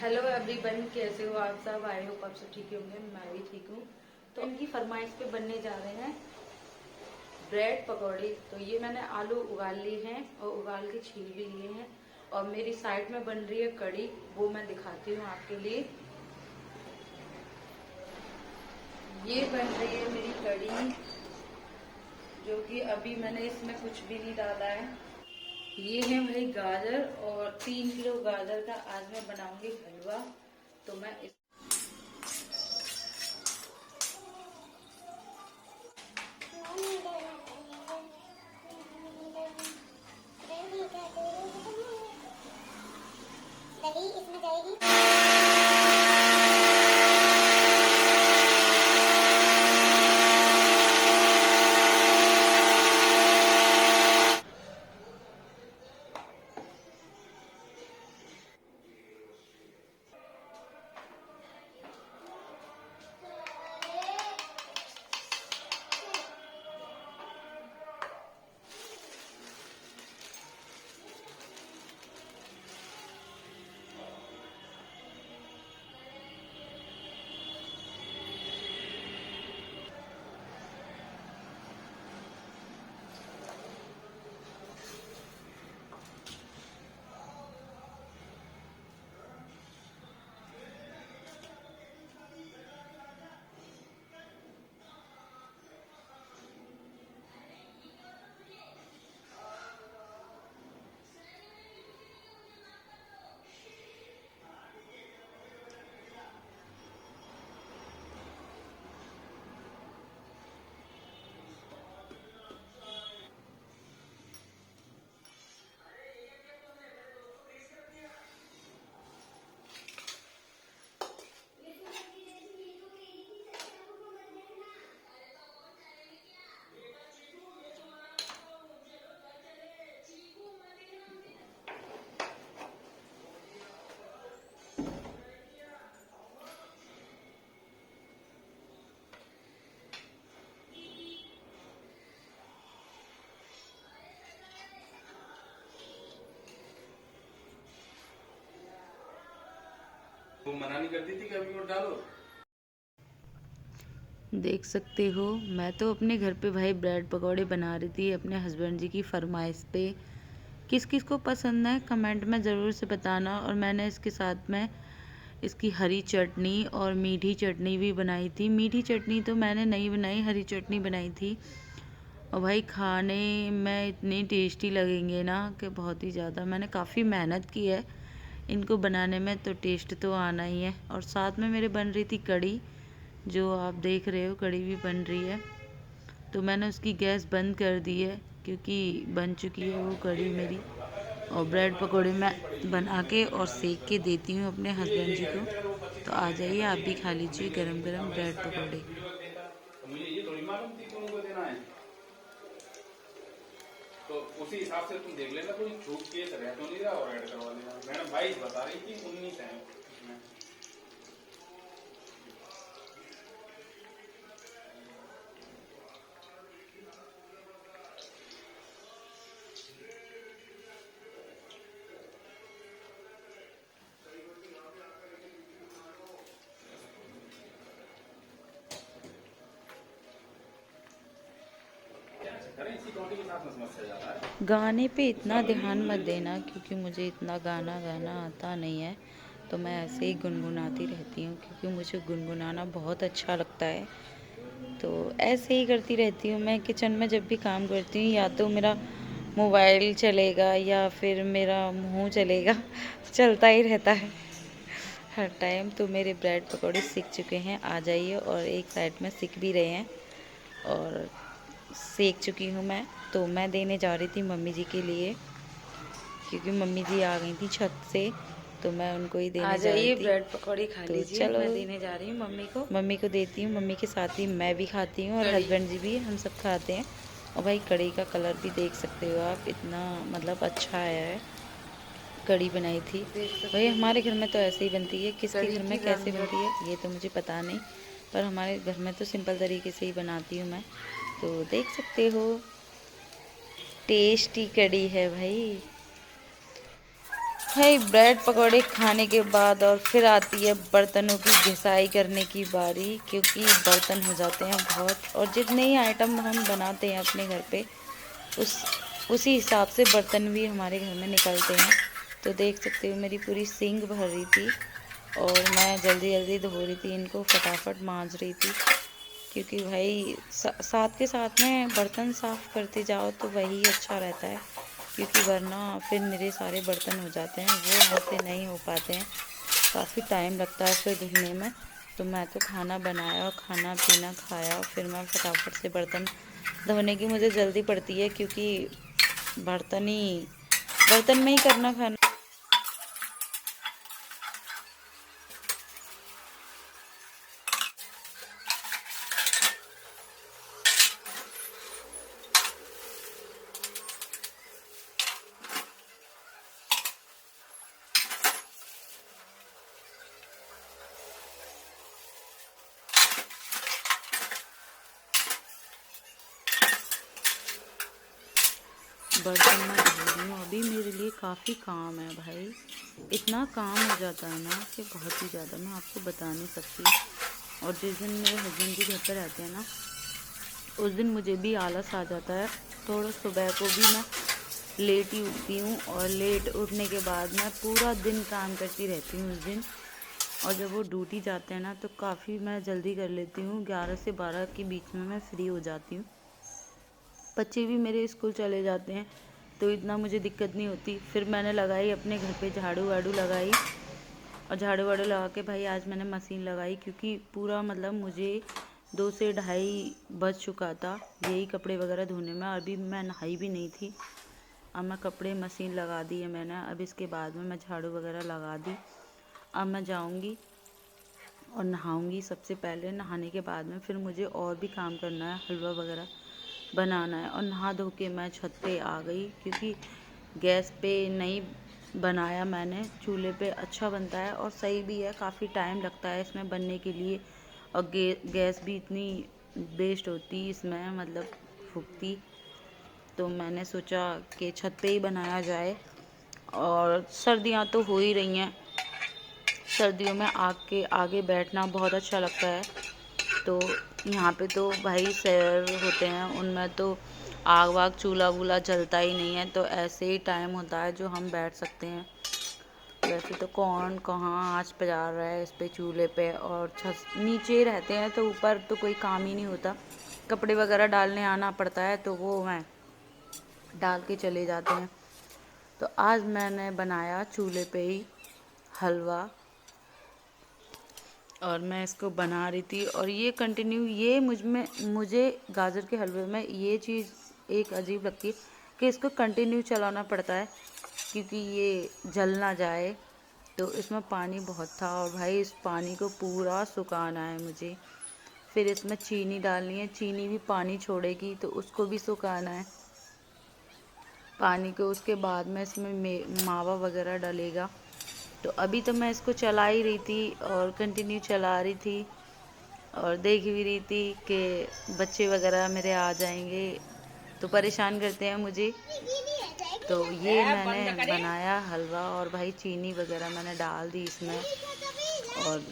Hello everyone, कैसे हो आप सब? आई होप आप सब ठीक होंगे। मैं भी ठीक हूँ। तो इनकी फरमाइश पे बनने जा रहे हैं ब्रेड पकौड़े। तो ये मैंने आलू उबाल लिए हैं और उबाल के छील भी लिए हैं। और मेरी साइड में बन रही है कढ़ी, वो मैं दिखाती हूँ आपके लिए। ये बन रही है मेरी कढ़ी, जो कि अभी मैंने इसमें कुछ भी नहीं डाला है। ये है भाई गाजर, और 3 किलो गाजर का आज मैं बनाऊंगी हलवा। तो मैं इस इसमें जाएगी। वो मना नहीं करती थी कि अभी और डालो। देख सकते हो, मैं तो अपने घर पे भाई ब्रेड पकौड़े बना रही थी अपने हस्बैंड जी की फरमाइश पे। किस किस को पसंद है कमेंट में ज़रूर से बताना। और मैंने इसके साथ में इसकी हरी चटनी और मीठी चटनी भी बनाई थी। मीठी चटनी तो मैंने नहीं बनाई, हरी चटनी बनाई थी। और भाई खाने में इतनी टेस्टी लगेंगे ना कि बहुत ही ज़्यादा। मैंने काफ़ी मेहनत की है इनको बनाने में, तो टेस्ट तो आना ही है। और साथ में मेरे बन रही थी कढ़ी, जो आप देख रहे हो कढ़ी भी बन रही है। तो मैंने उसकी गैस बंद कर दी है क्योंकि बन चुकी है वो कढ़ी मेरी। और ब्रेड पकौड़े मैं बना के और सेक के देती हूँ अपने हस्बैंड जी को। तो आ जाइए आप भी खा लीजिए गरम गरम ब्रेड पकौड़े। तो मुझे ये थोड़ी मालूम थी कि उनको देना है। तो उसी हिसाब से तुम देख लेना, कोई छूट केस रह तो नहीं रहा और ऐड करवा लेना। मैडम 22 बता रही थी, 19 है इसमें। गाने पे इतना ध्यान मत देना क्योंकि मुझे इतना गाना गाना आता नहीं है। तो मैं ऐसे ही गुनगुनाती रहती हूँ क्योंकि मुझे गुनगुनाना बहुत अच्छा लगता है। तो ऐसे ही करती रहती हूँ मैं किचन में जब भी काम करती हूँ। या तो मेरा मोबाइल चलेगा या फिर मेरा मुंह चलेगा चलता ही रहता है हर टाइम। तो मेरे ब्रेड पकौड़े सीख चुके हैं, आ जाइए। और एक साइड में सीख भी रहे हैं और सेक चुकी हूँ मैं। तो मैं देने जा रही थी मम्मी जी के लिए क्योंकि मम्मी जी आ गई थी छत से। तो मैं उनको ही देने जा रही थी। ब्रेड पकौड़ी खा तो लीजिए, चलो मैं देने जा रही हूँ मम्मी को देती हूँ। मम्मी के साथ ही मैं भी खाती हूँ और कढ़ी। हस्बैंड जी भी, हम सब खाते हैं। और भाई कढ़ी का कलर भी देख सकते हो आप, इतना मतलब अच्छा आया है। कढ़ी बनाई थी भाई, हमारे घर में तो ऐसे ही बनती है। किसके कढ़ी घर की में कैसे रंगत। बनती है ये तो मुझे पता नहीं, पर हमारे घर में तो सिंपल तरीके से ही बनाती हूँ मैं। तो देख सकते हो टेस्टी कढ़ी है भाई। है ब्रेड पकौड़े खाने के बाद और फिर आती है बर्तनों की घिसाई करने की बारी, क्योंकि बर्तन हो जाते हैं बहुत और जितने ही आइटम हम बनाते हैं अपने घर पे उस उसी हिसाब से बर्तन भी हमारे घर में निकलते हैं। तो देख सकते हो मेरी पूरी सिंक भर रही थी और मैं जल्दी जल्दी धो रही थी, इनको फटाफट मांज रही थी, क्योंकि भाई साथ के साथ में बर्तन साफ़ करते जाओ तो वही अच्छा रहता है, क्योंकि वरना फिर मेरे सारे बर्तन हो जाते हैं, वो मुझसे नहीं हो पाते हैं, काफ़ी टाइम लगता है फिर धुलने में। तो मैं तो खाना बनाया और खाना पीना खाया और फिर मैं फटाफट से बर्तन धोने की मुझे जल्दी पड़ती है, क्योंकि बर्तन में ही करना खाना। बर्तन मैं धो रही हूँ अभी, मेरे लिए काफ़ी काम है भाई, इतना काम हो जाता है ना कि बहुत ही ज़्यादा, मैं आपको बता नहीं सकती। और जिस दिन मेरे हस्बैंड जी घर पर रहते हैं ना, उस दिन मुझे भी आलस आ जाता है, थोड़ा सुबह को भी मैं लेट ही उठती हूँ और लेट उठने के बाद मैं पूरा दिन काम करती रहती हूँ उस दिन। और जब वो ड्यूटी जाते हैं ना तो काफ़ी मैं जल्दी कर लेती हूँ, 11 से 12 के बीच में मैं फ्री हो जाती हूँ। बच्चे भी मेरे स्कूल चले जाते हैं तो इतना मुझे दिक्कत नहीं होती। फिर मैंने लगाई अपने घर पे झाड़ू वाड़ू लगाई और झाड़ू वाड़ू लगा के भाई आज मैंने मशीन लगाई, क्योंकि पूरा मतलब मुझे 2 से ढाई बज चुका था यही कपड़े वगैरह धोने में, अभी मैं नहाई भी नहीं थी। अब मैं कपड़े मशीन लगा दी है मैंने, अब इसके बाद में मैं झाड़ू वगैरह लगा दी। अब मैं जाऊंगी और नहाऊंगी, सबसे पहले नहाने के बाद में फिर मुझे और भी काम करना है, हलवा वगैरह बनाना है। और नहा धो के मैं छत पे आ गई, क्योंकि गैस पे नहीं बनाया मैंने, चूल्हे पे अच्छा बनता है और सही भी है, काफ़ी टाइम लगता है इसमें बनने के लिए और गैस भी इतनी वेस्ट होती इसमें, मतलब फूकती। तो मैंने सोचा कि छत पे ही बनाया जाए। और सर्दियाँ तो हो ही रही हैं, सर्दियों में आग के आगे बैठना बहुत अच्छा लगता है। तो यहाँ पे तो भाई शहर होते हैं, उनमें तो आग वाग चूल्हा वूल्हा जलता ही नहीं है, तो ऐसे ही टाइम होता है जो हम बैठ सकते हैं। वैसे तो कौन कहाँ आँच पजा रहा है इस पे चूल्हे पे, और छत नीचे ही रहते हैं तो ऊपर तो कोई काम ही नहीं होता। कपड़े वगैरह डालने आना पड़ता है तो वो मैं डाल के चले जाते हैं। तो आज मैंने बनाया चूल्हे पे ही हलवा और मैं इसको बना रही थी, और ये कंटिन्यू ये मुझे गाजर के हलवे में ये चीज़ एक अजीब लगती है कि इसको कंटिन्यू चलाना पड़ता है, क्योंकि ये जल ना जाए। तो इसमें पानी बहुत था और भाई इस पानी को पूरा सुखाना है मुझे। फिर इसमें चीनी डालनी है, चीनी भी पानी छोड़ेगी तो उसको भी सुखाना है पानी को। उसके बाद में इसमें मावा वगैरह डलेगा। तो अभी तो मैं इसको चला ही रही थी और कंटिन्यू चला रही थी और देख भी रही थी कि बच्चे वगैरह मेरे आ जाएंगे तो परेशान करते हैं मुझे। तो ये मैंने बनाया हलवा और भाई चीनी वगैरह मैंने डाल दी इसमें और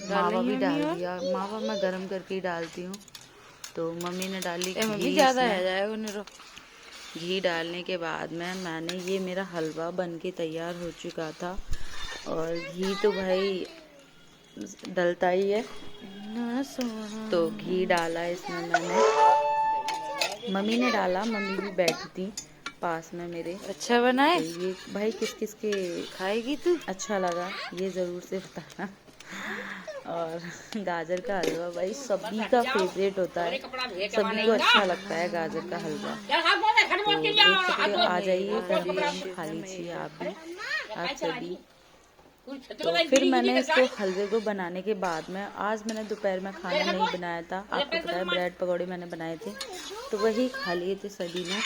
मावा भी डाल दिया। मावा मैं गरम करके ही डालती हूँ। तो मम्मी ने डाली घी इसमें। घी डालने के बाद में मैंने ये मेरा हलवा बन के तैयार हो चुका था। और घी तो भाई डलता ही है, तो घी डाला इसमें मैंने, मम्मी ने डाला, मम्मी भी बैठी थी पास में मेरे। अच्छा बना है? तो ये भाई किस किस के खाएगी तू, अच्छा लगा ये ज़रूर से बताना। और गाजर का हलवा भाई सभी का फेवरेट होता है, सभी को अच्छा लगता है गाजर का हलवा। तो देख सकते हो, आ जाइए गरम गरम खा लीजिए आप भी, आप सभी। तो फिर मैंने इसको हलवे को बनाने के बाद में, आज मैंने दोपहर में खाना नहीं बनाया था, आपको पता है ब्रेड पकौड़े मैंने बनाए थे तो वही खा लिए थे सभी ने।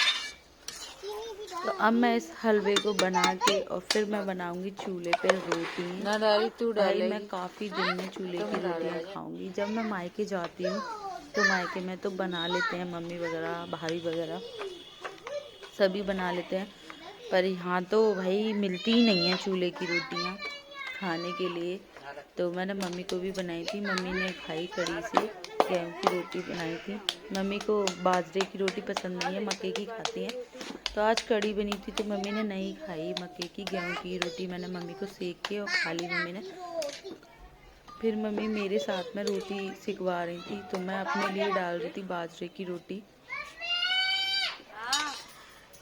तो अब मैं इस हलवे को बना के और फिर मैं बनाऊंगी चूल्हे पे रोटी। ना डाली तू डाली, भाई मैं काफ़ी दिन में चूल्हे की रोटियाँ खाऊंगी। जब मैं मायके जाती हूँ तो मायके में तो बना लेते हैं मम्मी वगैरह, भाभी वगैरह सभी बना लेते हैं, पर यहाँ तो भाई मिलती ही नहीं है चूल्हे की रोटियाँ खाने के लिए। तो मैंने मम्मी को भी बनाई थी, मम्मी ने खाई कड़ी से। गेहूँ की रोटी बनाई थी। मम्मी को बाजरे की रोटी पसंद नहीं है, मक्के की खाती हैं। तो आज कड़ी बनी थी तो मम्मी ने नहीं खाई मक्के की, गेहूँ की रोटी मैंने मम्मी को सेक के और खा ली मम्मी ने। फिर मम्मी मेरे साथ में रोटी सिकवा रही थी तो मैं अपने लिए डाल रही थी बाजरे की रोटी।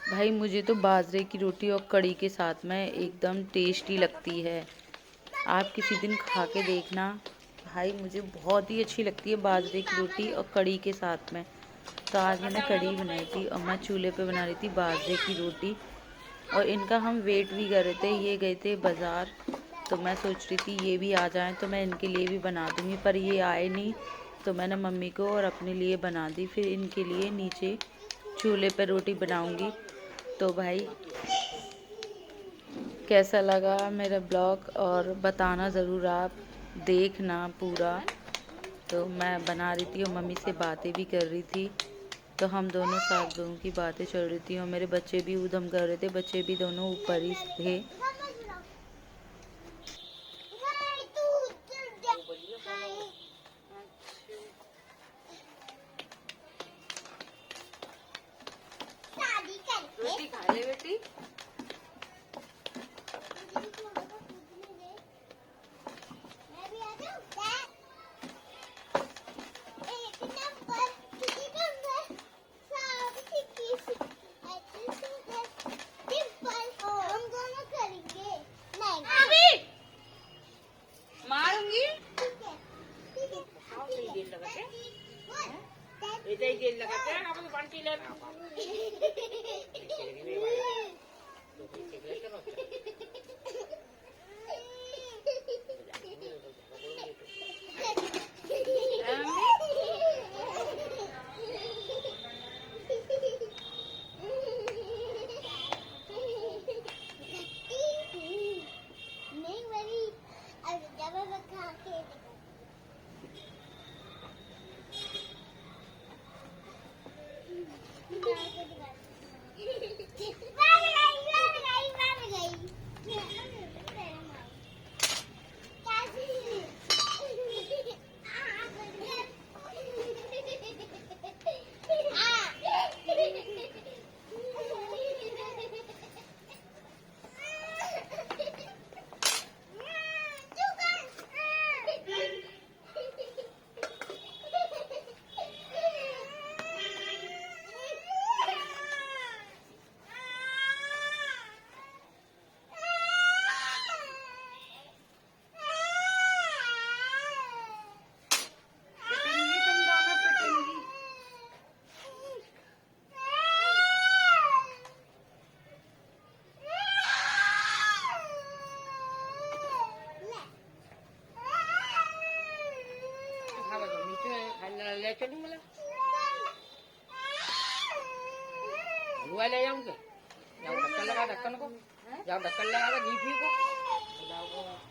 भाई मुझे तो बाजरे की रोटी और कड़ी के साथ में एकदम टेस्टी लगती है। आप किसी दिन खा के देखना भाई, मुझे बहुत ही अच्छी लगती है बाजरे की रोटी और कड़ी के साथ में। तो आज मैंने कड़ी बनाई थी और मैं चूल्हे पे बना रही थी बाजरे की रोटी। और इनका हम वेट भी कर रहे थे, ये गए थे बाज़ार तो मैं सोच रही थी ये भी आ जाएं तो मैं इनके लिए भी बना दूँगी, पर ये आए नहीं तो मैंने मम्मी को और अपने लिए बना दी। फिर इनके लिए नीचे चूल्हे पर रोटी बनाऊँगी। तो भाई कैसा लगा मेरा ब्लॉग और बताना ज़रूर, आप देखना पूरा। तो मैं बना रही थी और मम्मी से बातें भी कर रही थी, तो हम दोनों साथ दोनों की बातें चल रही थी और मेरे बच्चे भी ऊधम कर रहे थे, बच्चे भी दोनों ऊपर ही थे। रोटी खा ले बेटी। मारूंगी ले चलूं मला हलवा ले जाऊंगे, जाओ ढक्कन लगा, ढक्कन को जाओ, ढक्कन लगा दीपी को।